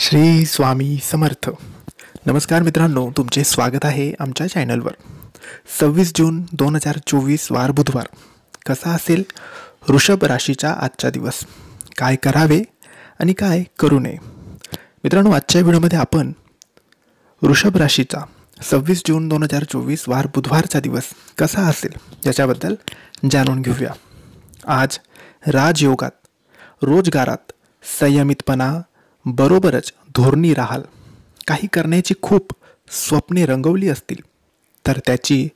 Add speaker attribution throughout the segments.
Speaker 1: श्री स्वामी समर्थ. नमस्कार मित्रांनो, तुमचे स्वागत आहे आमच्या चॅनलवर. 26 जून 2024 वार बुधवार. कसा असेल वृषभ राशीचा आजचा दिवस? काय करावे आणि काय करू नये? मित्रांनो, आजच्या व्हिडिओमध्ये आपण वृषभ राशीचा 26 जून 2024 वार बुधवारचा दिवस कसा असेल याच्याबद्दल जाणून घेऊया. आज राजयोगात, रोजगारात संयमितपणा बरोबरच धोरणी राहाल. काही करण्याची खूप स्वप्ने रंगवली असतील तर त्याची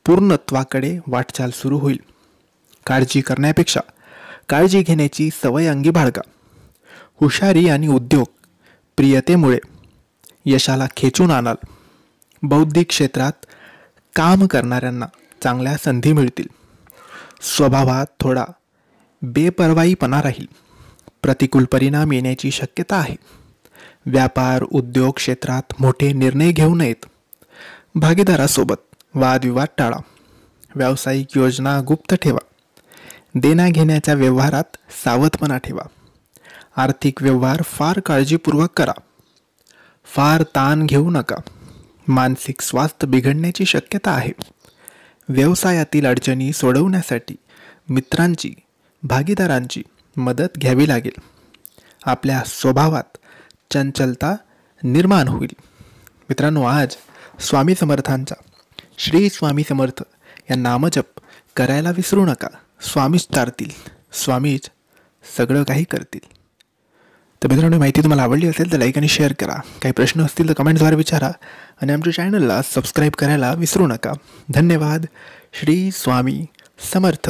Speaker 1: पूर्णत्वाकडे वाटचाल सुरू होईल. काळजी करण्यापेक्षा काळजी घेण्याची सवय अंगी बाळगा. हुशारी आणि उद्योग प्रियतेमुळे यशाला खेचून आणाल. बौद्धिक क्षेत्रात काम करणाऱ्यांना चांगल्या संधी मिळतील. स्वभावात थोडा बेपर्वाईपणा राहील. प्रतिकूल परिणाम येण्याची शक्यता आहे. व्यापार उद्योग क्षेत्रात मोठे निर्णय घेऊ नयेत. भागीदारासोबत वादविवाद टाळा. व्यावसायिक योजना गुप्त ठेवा. देण्याघेण्याच्या व्यवहारात सावधपणा ठेवा. आर्थिक व्यवहार फार काळजीपूर्वक करा. फार ताण घेऊ नका. मानसिक स्वास्थ्य बिघडण्याची शक्यता आहे. व्यवसायातील अडचणी सोडवण्यासाठी मित्रांची, भागीदारांची मदत घ्यावी लागेल. आपल्या स्वभावात चंचलता निर्माण होईल. मित्रांनो, आज स्वामी समर्थांचा श्री स्वामी समर्थ या नामजप करायला विसरू नका. स्वामीच तारतील, स्वामीच सगळं काही करतील. तर मित्रांनो, माहिती तुम्हाला आवडली असेल तर लाईक आणि शेअर करा. काही प्रश्न असतील तर कमेंट्सद्वारे विचारा आणि आमच्या चॅनलला सबस्क्राईब करायला विसरू नका. धन्यवाद. श्री स्वामी समर्थ.